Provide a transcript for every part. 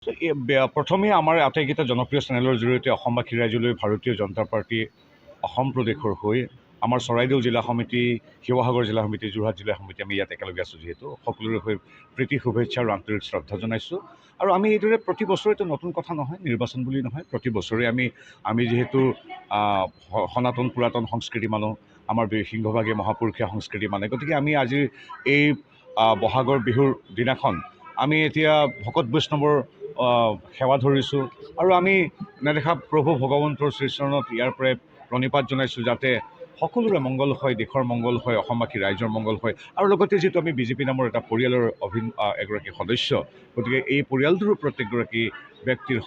প্ৰথমে আমাৰ আটাইকেইটা জনপ্ৰিয় চেনেলৰ জৰিয়তে অসমবাসী ৰাইজলৈ ভাৰতীয় জনতা পাৰ্টি অসম প্ৰদেশৰ হৈ আমাৰ চৰাইদেউ জিলা সমিতি, শিৱসাগৰ জিলা সমিতি, যোৰহাট জিলা সমিতি আমি ইয়াত একেলগে আছোঁ যিহেতু সকলোৰে হৈ প্ৰীতি শুভেচ্ছা আৰু আন্তৰিক শ্ৰদ্ধা জনাইছোঁ। আৰু আমি এইদৰে প্ৰতি বছৰেতো নতুন কথা নহয়, নিৰ্বাচন বুলি নহয়, প্ৰতি বছৰে আমি যিহেতু সনাতন পুৰাতন সংস্কৃতি মানুহ, আমাৰ সিংহভাগে মহাপুৰুষীয়া সংস্কৃতি মানে, গতিকে আমি আজিৰ এই বহাগৰ বিহুৰ দিনাখন আমি এতিয়া ভকত বৈষ্ণৱৰ সেৱা ধৰিছোঁ আৰু আমি নেদেখা প্ৰভু ভগৱন্তৰ শ্ৰীচৰণত ইয়াৰ পৰাই প্ৰণিপাত জনাইছোঁ যাতে সকলোৰে মংগল হয়, দেশৰ মংগল হয়, অসমবাসী ৰাইজৰ মংগল হয়। আৰু লগতে যিহেতু আমি বিজেপি নামৰ এটা পৰিয়ালৰ এগৰাকী সদস্য, গতিকে এই পৰিয়ালটোৰো প্ৰত্যেকগৰাকী ব্যক্তিৰ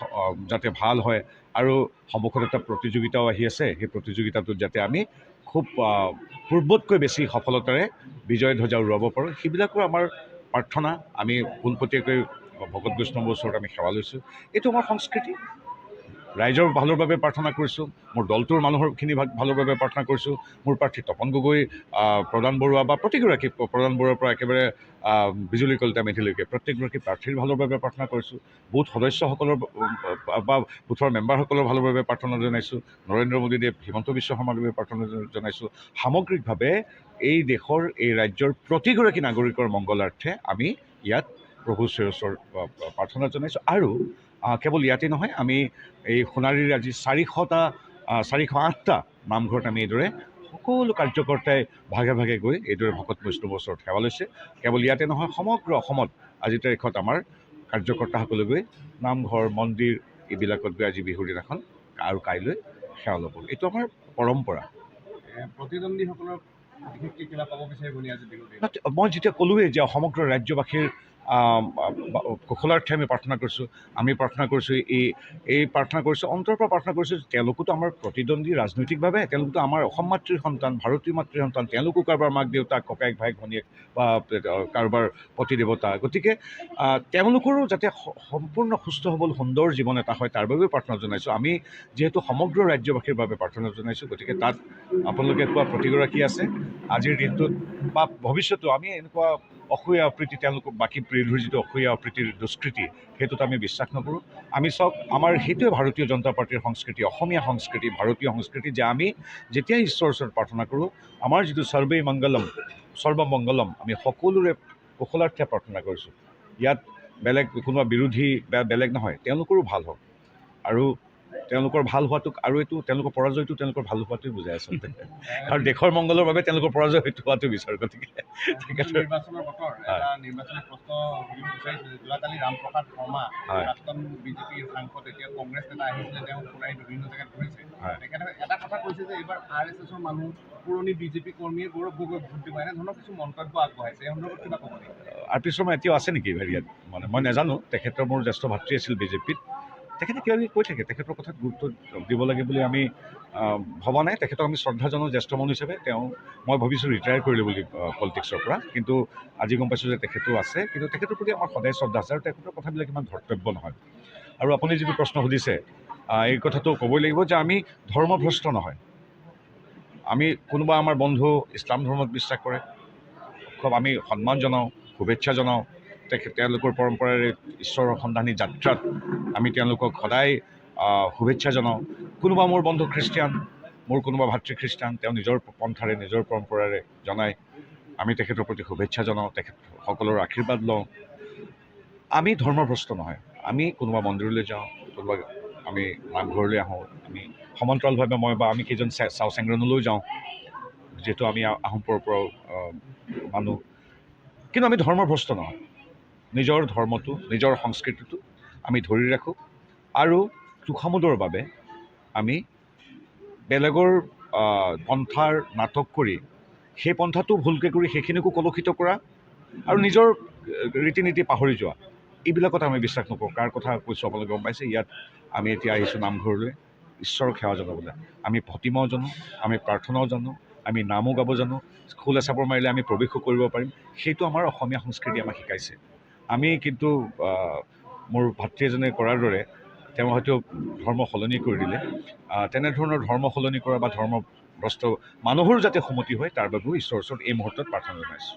যাতে ভাল হয় আৰু সন্মুখত এটা প্ৰতিযোগিতাও আহি আছে, সেই প্ৰতিযোগিতাটোত যাতে আমি খুব পূৰ্বতকৈ বেছি সফলতাৰে বিজয় ধ্বজা উৰুৱাব পাৰোঁ, সেইবিলাকৰ আমাৰ প্ৰাৰ্থনা। আমি পোনপটীয়াকৈ ভকত বৈষ্ণৱৰ ওচৰত আমি সেৱা লৈছোঁ। এইটো আমাৰ সংস্কৃতি। ৰাইজৰ ভালৰ বাবে প্ৰাৰ্থনা কৰিছোঁ, মোৰ দলটোৰ মানুহৰখিনি ভালৰ বাবে প্ৰাৰ্থনা কৰিছোঁ, মোৰ প্ৰাৰ্থী তপন গগৈ, প্ৰধান বৰুৱা বা প্ৰতিগৰাকী, প্ৰধান বৰুৱাৰ পৰা একেবাৰে বিজুলী কলিতা মেধিলৈকে প্ৰত্যেকগৰাকী প্ৰাৰ্থীৰ ভালৰ বাবে প্ৰাৰ্থনা কৰিছোঁ, বুথ সদস্যসকলৰ বা বুথৰ মেম্বাৰসকলৰ ভালৰ বাবে প্ৰাৰ্থনা জনাইছোঁ, নৰেন্দ্ৰ মোদীদেৱ, হিমন্ত বিশ্ব শৰ্মাৰ বাবে প্ৰাৰ্থনা জনাইছোঁ। সামগ্ৰিকভাৱে এই দেশৰ, এই ৰাজ্যৰ প্ৰতিগৰাকী নাগৰিকৰ মংগলাৰ্থে আমি ইয়াত প্ৰভু শ্ৰীচৰণত প্ৰাৰ্থনা জনাইছোঁ। আৰু কেৱল ইয়াতে নহয়, আমি এই সোণাৰীৰ আজি 408টা নামঘৰত আমি এইদৰে সকলো কাৰ্যকৰ্তাই ভাগে ভাগে গৈ এইদৰে ভকত বৈষ্ণৱৰ ওচৰত সেৱা লৈছে। কেৱল ইয়াতে নহয়, সমগ্ৰ অসমত আজিৰ তাৰিখত আমাৰ কাৰ্যকৰ্তাসকলে গৈ নামঘৰ, মন্দিৰ এইবিলাকত গৈ আজি বিহুৰ দিনাখন আৰু কাইলৈ সেৱা ল'ব। এইটো আমাৰ পৰম্পৰা। প্ৰতিদ্বন্দ্বীসকলক বিশেষকৈ কিবা ক'ব বিচাৰিবনি আজি বিহুৰ দিনা? মই যেতিয়া ক'লোৱেই যে সমগ্ৰ ৰাজ্যবাসীৰ কুশলাৰ্থে আমি প্ৰাৰ্থনা কৰিছোঁ, এই প্ৰাৰ্থনা কৰিছোঁ, অন্তৰৰ পৰা প্ৰাৰ্থনা কৰিছোঁ। তেওঁলোকোতো আমাৰ প্ৰতিদ্বন্দ্বী ৰাজনৈতিকভাৱে, তেওঁলোকোতো আমাৰ অসম মাতৃৰ সন্তান, ভাৰতীয় মাতৃৰ সন্তান, তেওঁলোকো কাৰোবাৰ মাক দেউতাক, ককায়েক ভায়েক ভনীয়েক বা কাৰোবাৰ পতি দেৱতা। গতিকে তেওঁলোকৰো যাতে সম্পূৰ্ণ সুস্থ সবল সুন্দৰ জীৱন এটা হয় তাৰ বাবেও প্ৰাৰ্থনা জনাইছোঁ। আমি যিহেতু সমগ্ৰ ৰাজ্যবাসীৰ বাবে প্ৰাৰ্থনা জনাইছোঁ, গতিকে তাত আপোনালোকে কোৱা প্ৰতিগৰাকী আছে। আজিৰ দিনটোত বা ভৱিষ্যতেও আমি এনেকুৱা অসূয়া অপ্ৰীতি, তেওঁলোকক বাকী পিঢ়িৰ যিটো অসূয়া অপ্ৰীতিৰ দুষ্কৃতি, সেইটোত আমি বিশ্বাস নকৰোঁ। আমি চাওক, আমাৰ সেইটোৱে ভাৰতীয় জনতা পাৰ্টীৰ সংস্কৃতি, অসমীয়া সংস্কৃতি, ভাৰতীয় সংস্কৃতি, যে আমি যেতিয়াই ঈশ্বৰৰ ওচৰত প্ৰাৰ্থনা কৰোঁ, আমাৰ যিটো সৰ্বে মংগলম সৰ্বমংগলম, আমি সকলোৰে কুশলাৰ্থে প্ৰাৰ্থনা কৰিছোঁ। ইয়াত বেলেগ কোনোবা বিৰোধী বা বেলেগ নহয়, তেওঁলোকৰো ভাল হওক। আৰু তেওঁলোকৰ ভাল হোৱাটোক আৰু এইটো তেওঁলোকৰ পৰাজয়টো তেওঁলোকৰ ভাল হোৱাটোৱে বুজায় আচলতে। আৰু দেশৰ মংগলৰ বাবে তেওঁলোকৰ পৰাজয় হোৱাটো বিচাৰোঁ। গতিকে নিৰ্বাচনৰ বতৰ, এটা নিৰ্বাচনী প্ৰশ্ন সুধিব বিচাৰিছোঁ। যোৱাকালি ৰামপ্ৰসাদ শৰ্মা, প্ৰাক্তন বিজেপিৰ সাংসদ, এতিয়া কংগ্ৰেছ নেতা আহিছিলে, তেওঁ সোণাৰীত বিভিন্ন জেগাত ঘূৰিছে। তেখেতে এটা কথা কৈছে যে এইবাৰ RSSৰ মানুহ, পুৰণি বিজেপি কৰ্মীয়ে গৌৰৱ গগৈক ভোট দিব, এনেধৰণৰ কিছু মন্তব্য আগবঢ়াইছে। এই সন্দৰ্ভত কিবা ক'ব নেকি? RP শৰ্মা এতিয়াও আছে নেকি হেৰিয়াত? মানে মই নাজানো। তেখেতৰ মোৰ জ্যেষ্ঠ ভাতৃ আছিল বিজেপিত। তেখেতে কিবা কিবি কৈ থাকে, তেখেতৰ কথাত গুৰুত্ব দিব লাগে বুলি আমি ভবা নাই। তেখেতক আমি শ্ৰদ্ধা জনাওঁ জ্যেষ্ঠ মানুহ হিচাপে। মই ভাবিছোঁ ৰিটায়াৰ কৰিলে বুলি পলিটিক্সৰ পৰা, কিন্তু আজি গম পাইছোঁ যে তেখেতো আছে। কিন্তু তেখেতৰ প্ৰতি আমাৰ সদায় শ্ৰদ্ধা আছে আৰু তেখেতৰ কথাবিলাক ইমান ধৰ্তব্য নহয়। আৰু আপুনি যিটো প্ৰশ্ন সুধিছে, এই কথাটো ক'বই লাগিব যে আমি ধৰ্মভ্ৰষ্ট নহয়। আমি কোনোবা আমাৰ বন্ধু ইছলাম ধৰ্মত বিশ্বাস কৰে, খুব আমি সন্মান জনাওঁ, শুভেচ্ছা জনাওঁ। তেওঁলোকৰ পৰম্পৰাৰে ঈশ্বৰৰ সন্ধানী যাত্ৰাত আমি তেওঁলোকক সদায় শুভেচ্ছা জনাওঁ। কোনোবা মোৰ বন্ধু খ্ৰীষ্টিয়ান, মোৰ কোনোবা ভাতৃ খ্ৰীষ্টান, তেওঁ নিজৰ পন্থাৰে নিজৰ পৰম্পৰাৰে জনায়, আমি তেখেতৰ প্ৰতি শুভেচ্ছা জনাওঁ, তেখেতসকলৰ আশীৰ্বাদ লওঁ। আমি ধৰ্মভ্ৰষ্ট নহয়। আমি কোনোবা মন্দিৰলৈ যাওঁ, কোনোবা আমি নামঘৰলৈ আহোঁ, আমি সমান্তৰালভাৱে মই বা আমি কেইজন চাও চেংগ্ৰনলৈও যাওঁ, যিহেতু আমি আহোম পৰম্পৰাৰ মানুহ। কিন্তু আমি ধৰ্মভ্ৰষ্ট নহয়। নিজৰ ধৰ্মটো, নিজৰ সংস্কৃতিটো আমি ধৰি ৰাখোঁ আৰু তোষামোদৰ বাবে আমি বেলেগৰ পন্থাৰ নাটক কৰি, সেই পন্থাটো ভুলকৈ কৰি সেইখিনিকো কলুষিত কৰা আৰু নিজৰ ৰীতি নীতি পাহৰি যোৱা, এইবিলাকত আমি বিশ্বাস নকৰোঁ। কাৰ কথা কৈছোঁ আপোনালোকে গম পাইছে। ইয়াত আমি এতিয়া আহিছোঁ নামঘৰলৈ ঈশ্বৰক সেৱা জনাবলৈ। আমি ভতিমাও জানো, আমি প্ৰাৰ্থনাও জানো, আমি নামো গাব জানো, খোল এচাপৰ মাৰিলে আমি প্ৰৱেশো কৰিব পাৰিম। সেইটো আমাৰ অসমীয়া সংস্কৃতি আমাক শিকাইছে। আমি কিন্তু মোৰ ভাতৃ এজনে কৰাৰ দৰে তেওঁ হয়তো ধৰ্ম সলনি কৰি দিলে। তেনেধৰণৰ ধৰ্ম সলনি কৰা বা ধৰ্মগ্ৰস্ত মানুহৰ যাতে সুমতি হয় তাৰ বাবেও ঈশ্বৰৰ ওচৰত এই মুহূৰ্তত প্ৰাৰ্থনা জনাইছোঁ।